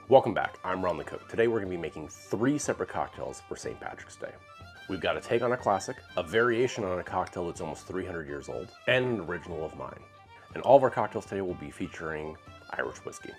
Welcome back, I'm Ron the Cook. Today we're going to be making 3 separate cocktails for St. Patrick's Day. We've got a take on a classic, a variation on a cocktail that's almost 300 years old, and an original of mine. And all of our cocktails today will be featuring Irish whiskey.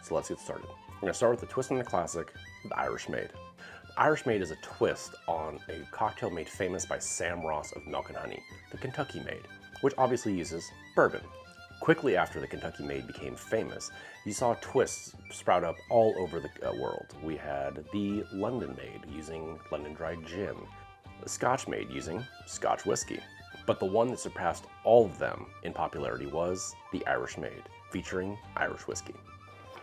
So let's get started. We're going to start with the twist on the classic, the Irish Maid. The Irish Maid is a twist on a cocktail made famous by Sam Ross of Milk and Honey, the Kentucky Maid, which obviously uses bourbon. Quickly after the Kentucky Maid became famous, you saw twists sprout up all over the world. We had the London Maid using London dried gin, the Scotch Maid using Scotch whiskey. But the one that surpassed all of them in popularity was the Irish Maid, featuring Irish whiskey.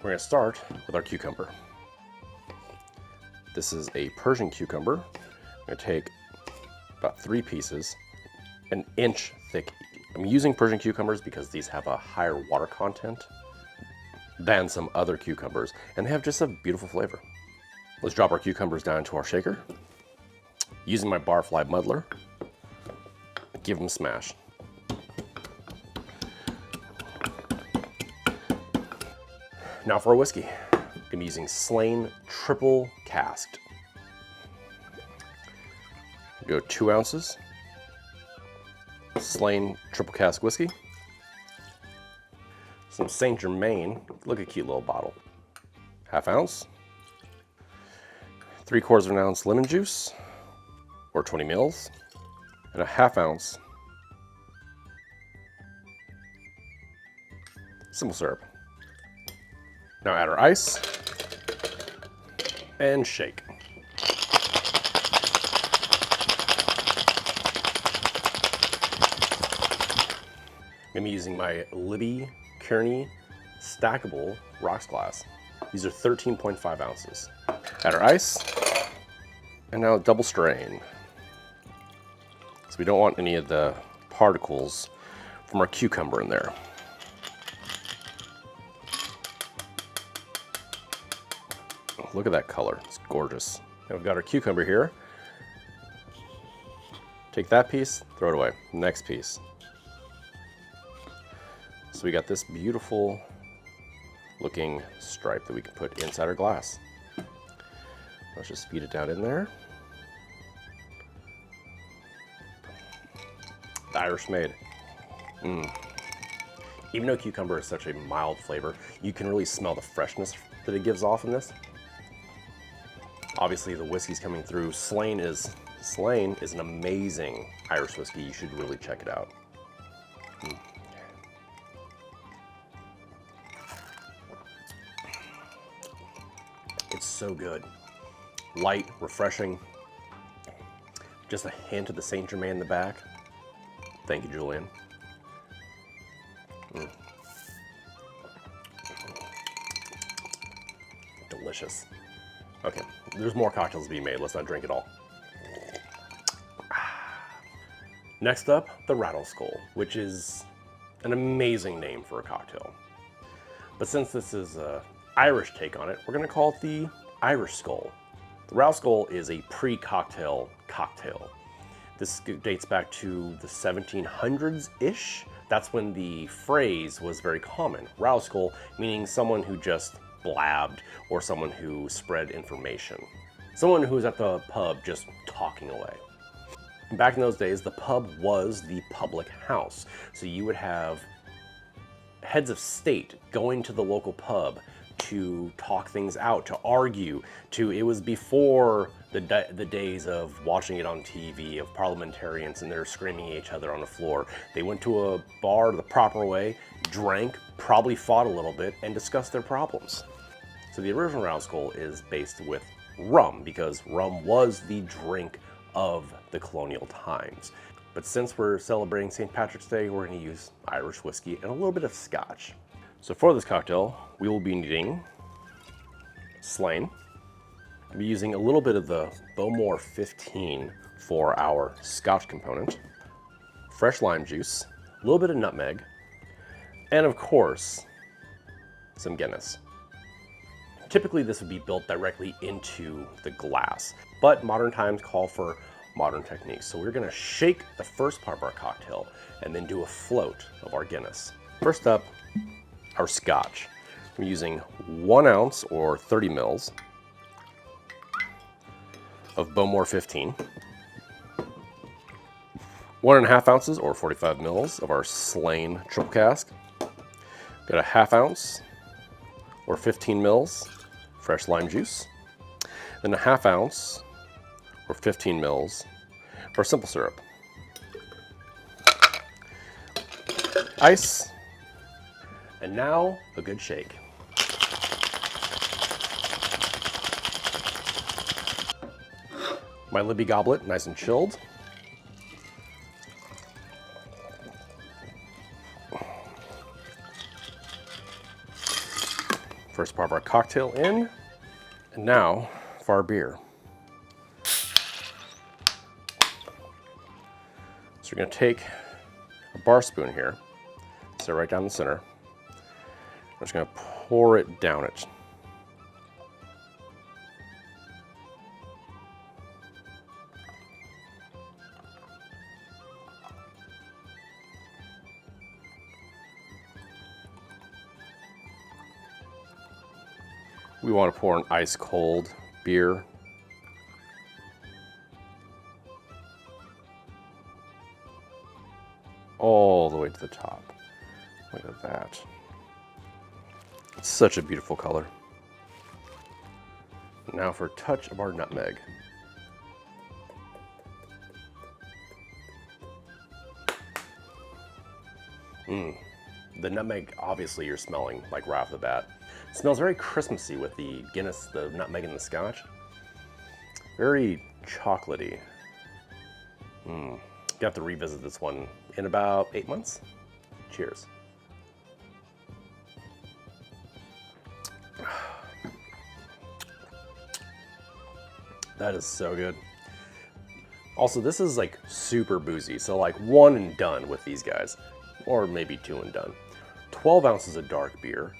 We're going to start with our cucumber. This is a Persian cucumber. I'm going to take about 3 pieces, an inch thick. I'm using Persian cucumbers because these have a higher water content than some other cucumbers, and they have just a beautiful flavor. Let's drop our cucumbers down into our shaker. Using my Barfly muddler, give them a smash. Now for our whiskey. I'm gonna be using Slane Triple Casked. Go 2 ounces. Slane Triple Cask whiskey. Some Saint Germain, look at a cute little bottle. 1/2 ounce. 3/4 of an ounce lemon juice, or 20 mils, and a 1/2 ounce simple syrup. Now add our ice and shake. I'm gonna be using my Libby Kearney stackable rocks glass. These are 13.5 ounces. Add our ice, and now double strain. So we don't want any of the particles from our cucumber in there. Oh, look at that color, it's gorgeous. Now we've got our cucumber here. Take that piece, throw it away. Next piece. So we got this beautiful looking stripe that we can put inside our glass. Let's just feed it down in there. The Irish Maid. Even though cucumber is such a mild flavor, you can really smell the freshness that it gives off in this. Obviously the whiskey's coming through. Slane is an amazing Irish whiskey. You should really check it out. It's so good. Light, refreshing. Just a hint of the Saint Germain in the back. Thank you, Julian. Delicious. Okay, there's more cocktails to be made. Let's not drink it all. Next up, the Rattle Skull, which is an amazing name for a cocktail. But since this is a Irish take on it, we're gonna call it the Irish Skull. The Rattle Skull is a pre-cocktail cocktail. This dates back to the 1700s-ish. That's when the phrase was very common. Rattle Skull meaning someone who just blabbed or someone who spread information. Someone who was at the pub just talking away. Back in those days, the pub was the public house. So you would have heads of state going to the local pub to talk things out, to argue, it was before the days of watching it on TV, of parliamentarians and they're screaming at each other on the floor. They went to a bar the proper way, drank, probably fought a little bit, and discussed their problems. So the original Rattle Skull is based with rum, because rum was the drink of the colonial times. But since we're celebrating St. Patrick's Day, we're gonna use Irish whiskey and a little bit of Scotch. So for this cocktail, we will be needing Slane. I'll be using a little bit of the Bowmore 15 for our Scotch component, fresh lime juice, a little bit of nutmeg, and of course, some Guinness. Typically this would be built directly into the glass, but modern times call for modern techniques. So we're gonna shake the first part of our cocktail and then do a float of our Guinness. First up, our Scotch. I'm using 1 ounce or 30 mils of Bowmore 15, 1.5 ounces or 45 mils of our Slane triple cask. Got a 1/2 ounce or 15 mils fresh lime juice, then a 1/2 ounce or 15 mils for simple syrup. Ice, and now a good shake. My Libby goblet, nice and chilled. First part of our cocktail in, and now for our beer. So we're gonna take a bar spoon here, set it right down the center. We're just gonna pour it down it. We want to pour an ice cold beer. All the way to the top. Look at that. It's such a beautiful color. Now for a touch of our nutmeg. The nutmeg, obviously you're smelling like right off the bat. It smells very Christmassy with the Guinness, the nutmeg and the scotch. Very chocolatey. You have to revisit this one in about 8 months. Cheers. That is so good. Also, this is like super boozy, so like 1 and done with these guys, or maybe 2 and done. 12 ounces of dark beer,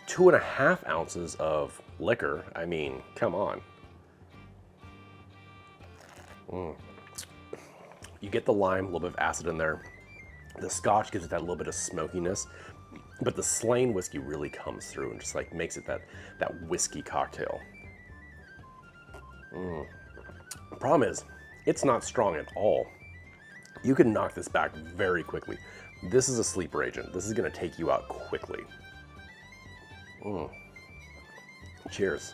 2.5 ounces of liquor. I mean, come on. You get the lime, a little bit of acid in there. The scotch gives it that little bit of smokiness, but the Slane whiskey really comes through and just like makes it that whiskey cocktail. The problem is, it's not strong at all. You can knock this back very quickly. This is a sleeper agent. This is gonna take you out quickly. Cheers.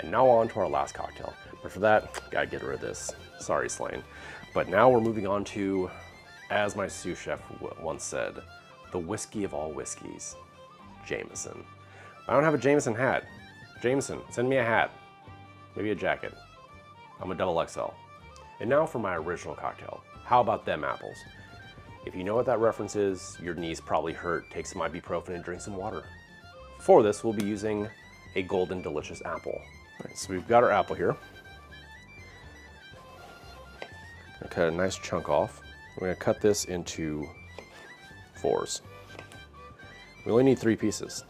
And now on to our last cocktail. But for that, gotta get rid of this. Sorry, Slane. But now we're moving on to, as my sous chef once said, the whiskey of all whiskeys, Jameson. I don't have a Jameson hat. Jameson, send me a hat. Maybe a jacket. I'm a double XL. And now for my original cocktail. How about them apples? If you know what that reference is, your knees probably hurt. Take some ibuprofen and drink some water. For this, we'll be using a Golden Delicious apple. All right, so we've got our apple here. Gonna cut a nice chunk off. We're gonna cut this into 4s. We only need 3 pieces.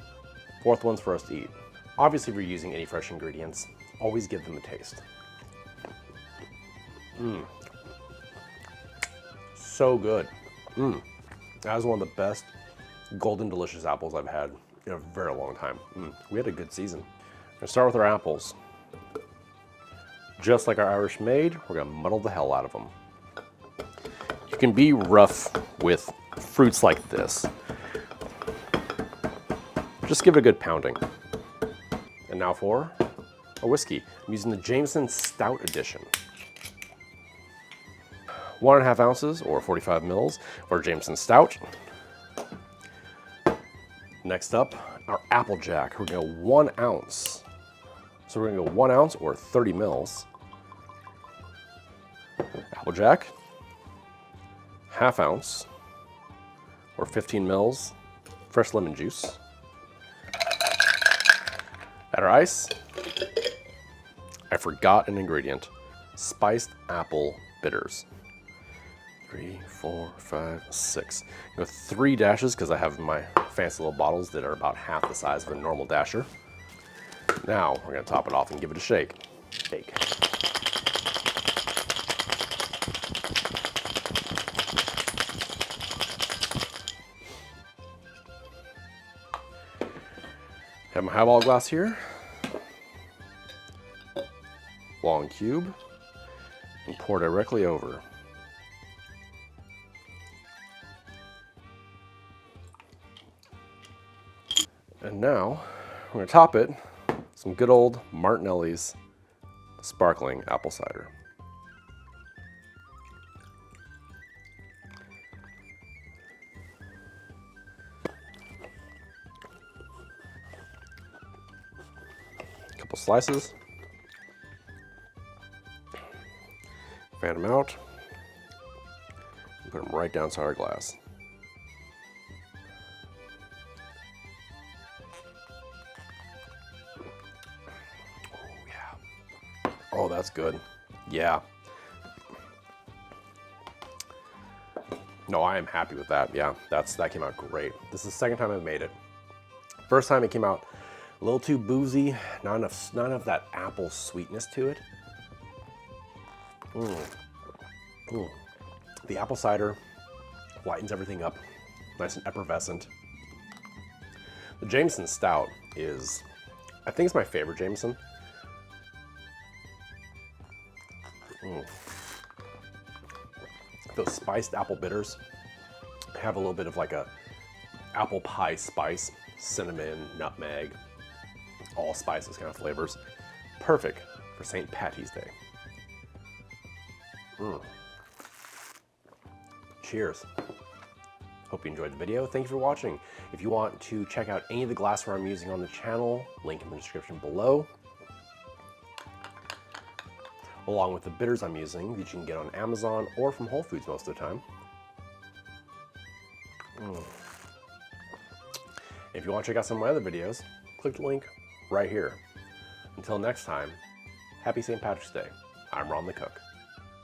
4th one's for us to eat. Obviously, if you're using any fresh ingredients, always give them a taste. So good. That was one of the best Golden Delicious apples I've had in a very long time. We had a good season. We're gonna start with our apples. Just like our Irish Maid, we're gonna muddle the hell out of them. You can be rough with fruits like this. Just give it a good pounding. And now for a whiskey. I'm using the Jameson Stout Edition. 1.5 ounces or 45 mils for Jameson Stout. Next up, our Applejack. We're gonna go 1 ounce. So we're gonna go 1 ounce or 30 mils. Applejack. 1/2 ounce or 15 mils fresh lemon juice. Add our ice. I forgot an ingredient. Spiced apple bitters. 3, 4, 5, 6. Go 3 dashes because I have my fancy little bottles that are about half the size of a normal dasher. Now we're gonna top it off and give it a shake. Shake. my highball glass here, long cube, and pour directly over. And now we're going to top it with some good old Martinelli's sparkling apple cider. A couple slices. Fan them out. And put them right down inside our glass. Oh, that's good. Yeah. No, I am happy with that. Yeah, that came out great. This is the second time I've made it. First time it came out a little too boozy, not enough that apple sweetness to it. The apple cider lightens everything up, nice and effervescent. The Jameson Stout is, I think it's my favorite Jameson. Those spiced apple bitters have a little bit of like a apple pie spice, cinnamon, nutmeg, all spices kind of flavors. Perfect for St. Patty's Day. Cheers. Hope you enjoyed the video. Thank you for watching. If you want to check out any of the glassware I'm using on the channel, link in the description below, along with the bitters I'm using that you can get on Amazon or from Whole Foods most of the time. If you want to check out some of my other videos, click the link right here. Until next time, happy St. Patrick's Day. I'm Ron the Cook.